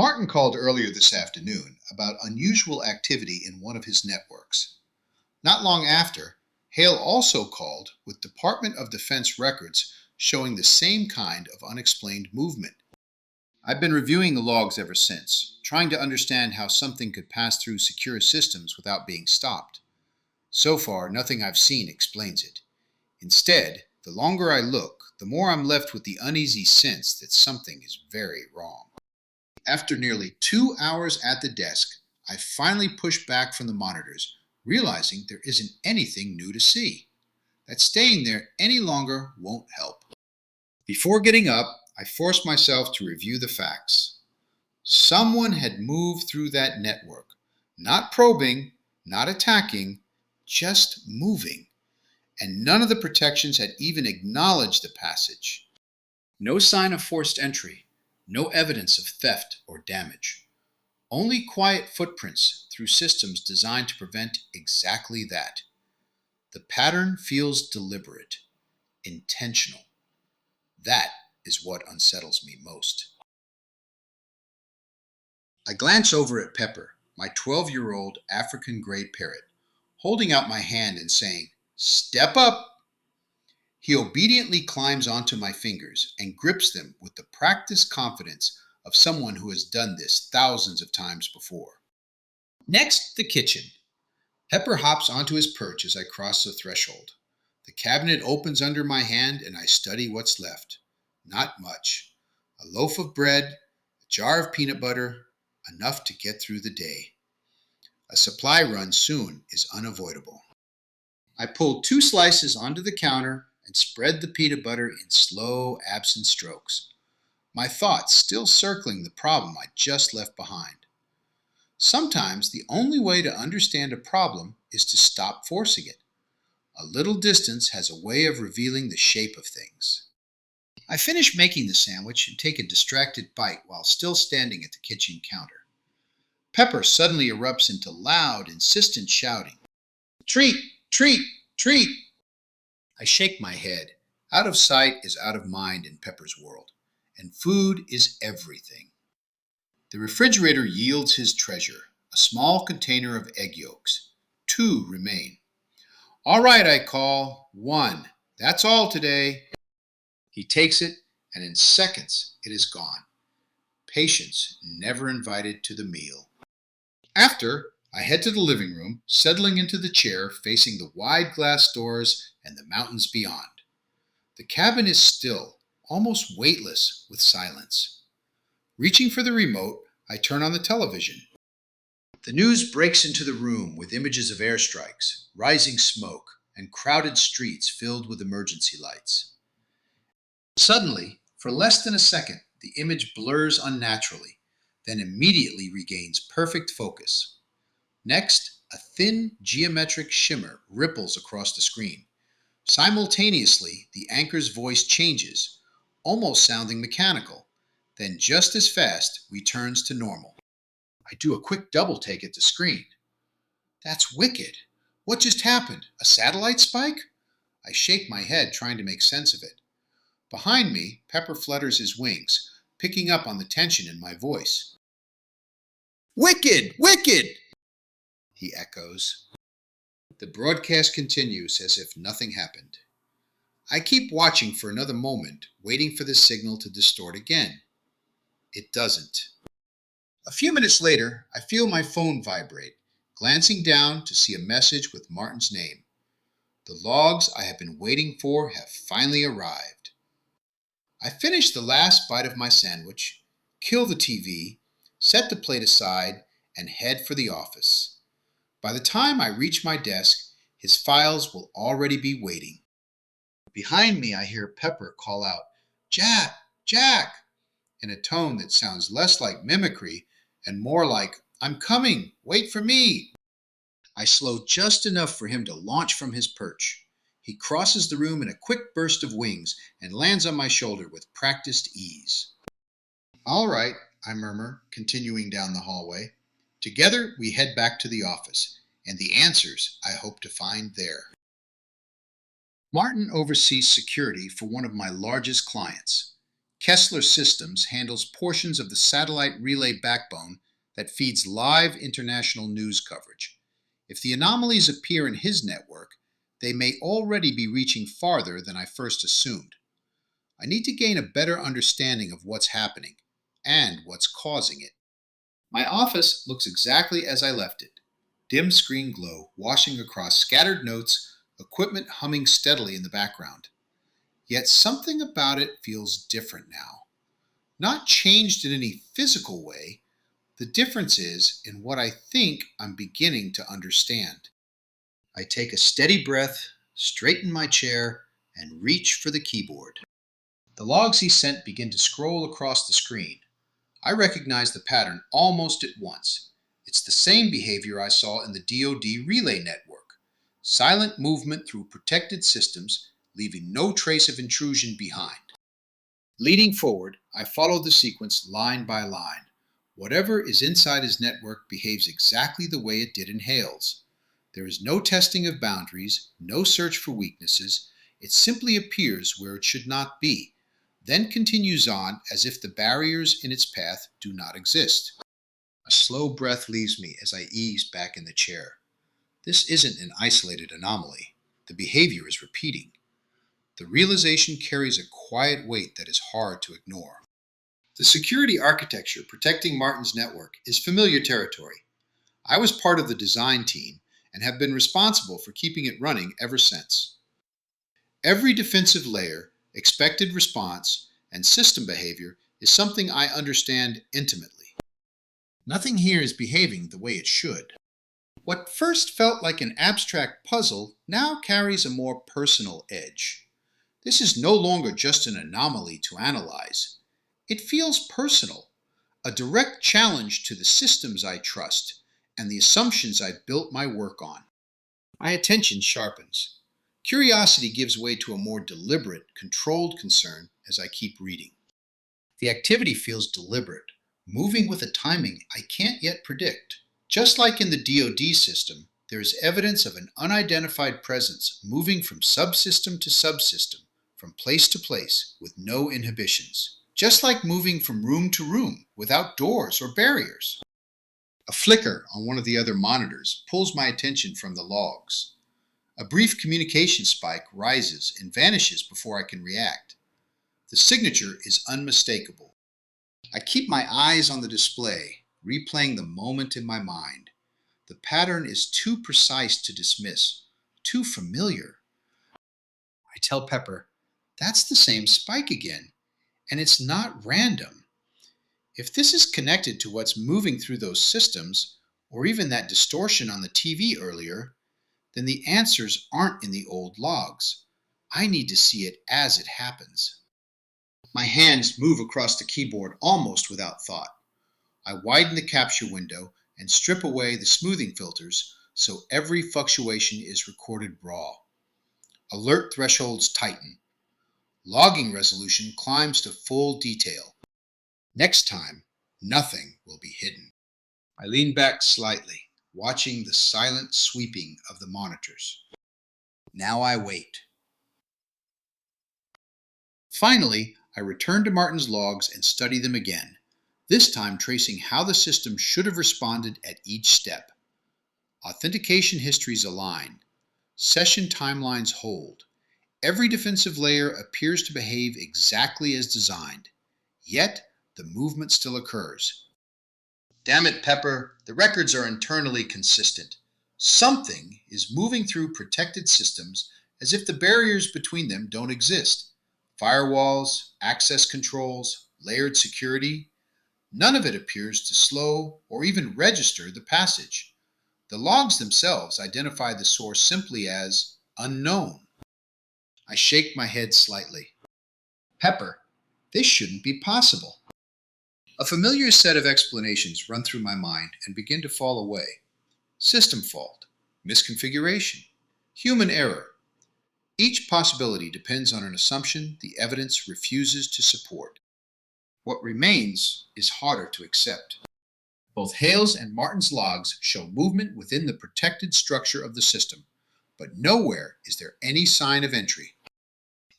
Martin called earlier this afternoon about unusual activity in one of his networks. Not long after, Hale also called with Department of Defense records showing the same kind of unexplained movement. I've been reviewing the logs ever since, trying to understand how something could pass through secure systems without being stopped. So far, nothing I've seen explains it. Instead, the longer I look, the more I'm left with the uneasy sense that something is very wrong. After nearly 2 hours at the desk, I finally pushed back from the monitors, realizing there isn't anything new to see. That staying there any longer won't help. Before getting up, I forced myself to review the facts. Someone had moved through that network, not probing, not attacking, just moving. And none of the protections had even acknowledged the passage. No sign of forced entry, no evidence of theft or damage. Only quiet footprints through systems designed to prevent exactly that. The pattern feels deliberate, intentional. That is what unsettles me most. I glance over at Pepper, my 12-year-old African gray parrot, holding out my hand and saying, "Step up!" He obediently climbs onto my fingers and grips them with the practiced confidence of someone who has done this thousands of times before. Next, the kitchen. Pepper hops onto his perch as I cross the threshold. The cabinet opens under my hand and I study what's left. Not much. A loaf of bread, a jar of peanut butter, enough to get through the day. A supply run soon is unavoidable. I pull 2 slices onto the counter and spread the peanut butter in slow, absent strokes, my thoughts still circling the problem I just left behind. Sometimes the only way to understand a problem is to stop forcing it. A little distance has a way of revealing the shape of things. I finish making the sandwich and take a distracted bite while still standing at the kitchen counter. Pepper suddenly erupts into loud, insistent shouting. "Treat! Treat! Treat!" I shake my head. Out of sight is out of mind in Pepper's world, and food is everything. The refrigerator yields his treasure, a small container of egg yolks. 2 remain. "All right," I call. 1. "That's all today." He takes it, and in seconds it is gone. Patience never invited to the meal. After, I head to the living room, settling into the chair facing the wide glass doors and the mountains beyond. The cabin is still, almost weightless with silence. Reaching for the remote, I turn on the television. The news breaks into the room with images of airstrikes, rising smoke, and crowded streets filled with emergency lights. Suddenly, for less than a second, the image blurs unnaturally, then immediately regains perfect focus. Next, a thin geometric shimmer ripples across the screen. Simultaneously, the anchor's voice changes, almost sounding mechanical, then just as fast returns to normal. I do a quick double take at the screen. That's wicked. What just happened? A satellite spike? I shake my head, trying to make sense of it. Behind me, Pepper flutters his wings, picking up on the tension in my voice. "Wicked! Wicked!" he echoes. The broadcast continues as if nothing happened. I keep watching for another moment, waiting for the signal to distort again. It doesn't. A few minutes later, I feel my phone vibrate, glancing down to see a message with Martin's name. The logs I have been waiting for have finally arrived. I finish the last bite of my sandwich, kill the TV, set the plate aside, and head for the office. By the time I reach my desk, his files will already be waiting. Behind me, I hear Pepper call out, "Jack! Jack!" in a tone that sounds less like mimicry and more like, "I'm coming! Wait for me!" I slow just enough for him to launch from his perch. He crosses the room in a quick burst of wings and lands on my shoulder with practiced ease. "All right," I murmur, continuing down the hallway. Together, we head back to the office, and the answers I hope to find there. Martin oversees security for one of my largest clients. Kessler Systems handles portions of the satellite relay backbone that feeds live international news coverage. If the anomalies appear in his network, they may already be reaching farther than I first assumed. I need to gain a better understanding of what's happening and what's causing it. My office looks exactly as I left it. Dim screen glow washing across scattered notes, equipment humming steadily in the background. Yet something about it feels different now. Not changed in any physical way. The difference is in what I think I'm beginning to understand. I take a steady breath, straighten my chair, and reach for the keyboard. The logs he sent begin to scroll across the screen. I recognize the pattern almost at once. It's the same behavior I saw in the DoD relay network. Silent movement through protected systems, leaving no trace of intrusion behind. Leading forward, I follow the sequence line by line. Whatever is inside his network behaves exactly the way it did in Hale's. There is no testing of boundaries, no search for weaknesses. It simply appears where it should not be, then continues on as if the barriers in its path do not exist. A slow breath leaves me as I ease back in the chair. This isn't an isolated anomaly. The behavior is repeating. The realization carries a quiet weight that is hard to ignore. The security architecture protecting Martin's network is familiar territory. I was part of the design team and have been responsible for keeping it running ever since. Every defensive layer, expected response, and system behavior is something I understand intimately. Nothing here is behaving the way it should. What first felt like an abstract puzzle now carries a more personal edge. This is no longer just an anomaly to analyze. It feels personal, a direct challenge to the systems I trust and the assumptions I've built my work on. My attention sharpens. Curiosity gives way to a more deliberate, controlled concern as I keep reading. The activity feels deliberate, moving with a timing I can't yet predict. Just like in the DoD system, there is evidence of an unidentified presence moving from subsystem to subsystem, from place to place, with no inhibitions. Just like moving from room to room, without doors or barriers. A flicker on one of the other monitors pulls my attention from the logs. A brief communication spike rises and vanishes before I can react. The signature is unmistakable. I keep my eyes on the display, replaying the moment in my mind. The pattern is too precise to dismiss, too familiar. I tell Pepper, that's the same spike again, and it's not random. If this is connected to what's moving through those systems, or even that distortion on the TV earlier, then the answers aren't in the old logs. I need to see it as it happens. My hands move across the keyboard almost without thought. I widen the capture window and strip away the smoothing filters so every fluctuation is recorded raw. Alert thresholds tighten. Logging resolution climbs to full detail. Next time, nothing will be hidden. I lean back slightly, watching the silent sweeping of the monitors. Now I wait. Finally, I return to Martin's logs and study them again, this time tracing how the system should have responded at each step. Authentication histories align. Session timelines hold. Every defensive layer appears to behave exactly as designed. Yet, the movement still occurs. Damn it, Pepper, the records are internally consistent. Something is moving through protected systems as if the barriers between them don't exist. Firewalls, access controls, layered security. None of it appears to slow or even register the passage. The logs themselves identify the source simply as unknown. I shake my head slightly. Pepper, this shouldn't be possible. A familiar set of explanations run through my mind and begin to fall away. System fault, misconfiguration, human error. Each possibility depends on an assumption the evidence refuses to support. What remains is harder to accept. Both Hale's and Martin's logs show movement within the protected structure of the system, but nowhere is there any sign of entry.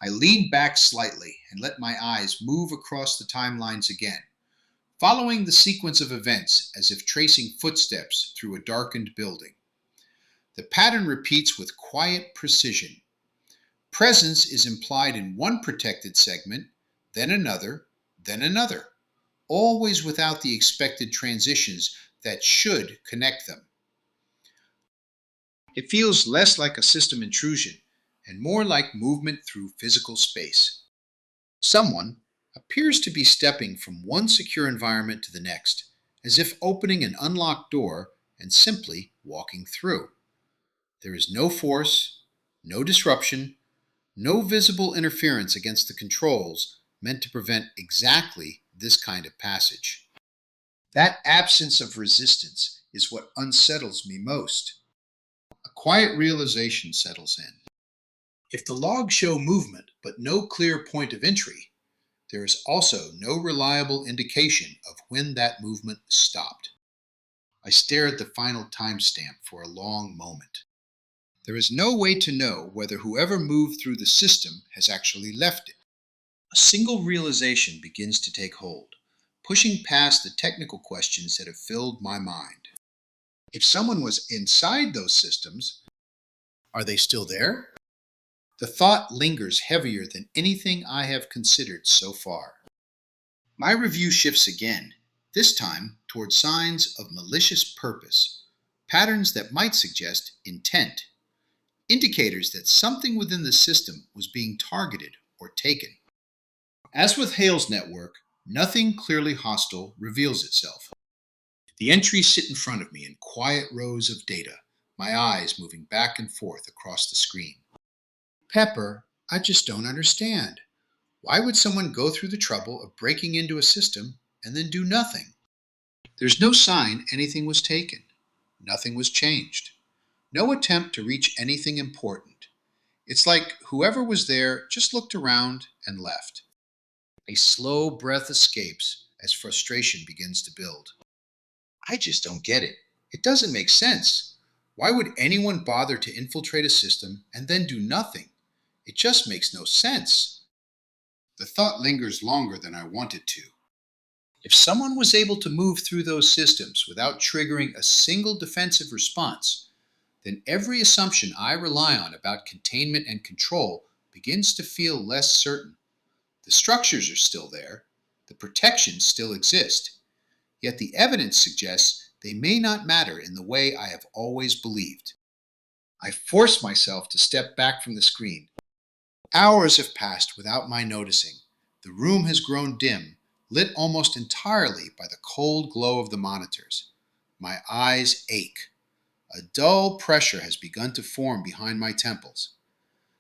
I leaned back slightly and let my eyes move across the timelines again, following the sequence of events as if tracing footsteps through a darkened building. The pattern repeats with quiet precision. Presence is implied in one protected segment, then another, always without the expected transitions that should connect them. It feels less like a system intrusion and more like movement through physical space. Someone appears to be stepping from one secure environment to the next, as if opening an unlocked door and simply walking through. There is no force, no disruption, no visible interference against the controls meant to prevent exactly this kind of passage. That absence of resistance is what unsettles me most. A quiet realization settles in. If the logs show movement but no clear point of entry, there is also no reliable indication of when that movement stopped. I stare at the final timestamp for a long moment. There is no way to know whether whoever moved through the system has actually left it. A single realization begins to take hold, pushing past the technical questions that have filled my mind. If someone was inside those systems, are they still there? The thought lingers heavier than anything I have considered so far. My review shifts again, this time toward signs of malicious purpose, patterns that might suggest intent, indicators that something within the system was being targeted or taken. As with Hale's network, nothing clearly hostile reveals itself. The entries sit in front of me in quiet rows of data, my eyes moving back and forth across the screen. Pepper, I just don't understand. Why would someone go through the trouble of breaking into a system and then do nothing? There's no sign anything was taken. Nothing was changed. No attempt to reach anything important. It's like whoever was there just looked around and left. A slow breath escapes as frustration begins to build. I just don't get it. It doesn't make sense. Why would anyone bother to infiltrate a system and then do nothing? It just makes no sense. The thought lingers longer than I want it to. If someone was able to move through those systems without triggering a single defensive response, then every assumption I rely on about containment and control begins to feel less certain. The structures are still there, the protections still exist, yet the evidence suggests they may not matter in the way I have always believed. I force myself to step back from the screen. Hours have passed without my noticing. The room has grown dim, lit almost entirely by the cold glow of the monitors. My eyes ache. A dull pressure has begun to form behind my temples.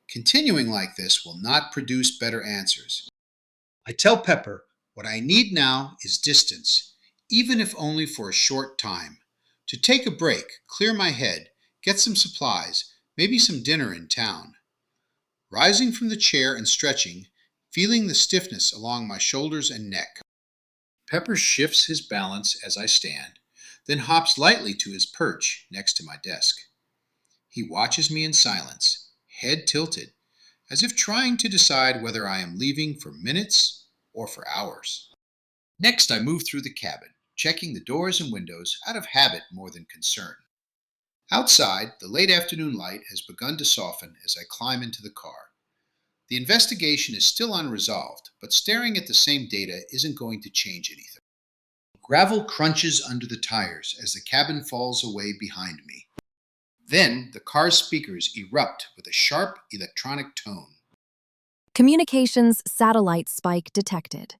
Continuing like this will not produce better answers. I tell Pepper what I need now is distance, even if only for a short time. To take a break, clear my head, get some supplies, maybe some dinner in town. Rising from the chair and stretching, feeling the stiffness along my shoulders and neck. Pepper shifts his balance as I stand, then hops lightly to his perch next to my desk. He watches me in silence, head tilted, as if trying to decide whether I am leaving for minutes or for hours. Next, I move through the cabin, checking the doors and windows out of habit more than concern. Outside, the late afternoon light has begun to soften as I climb into the car. The investigation is still unresolved, but staring at the same data isn't going to change anything. Gravel crunches under the tires as the cabin falls away behind me. Then the car's speakers erupt with a sharp electronic tone. Communications satellite spike detected.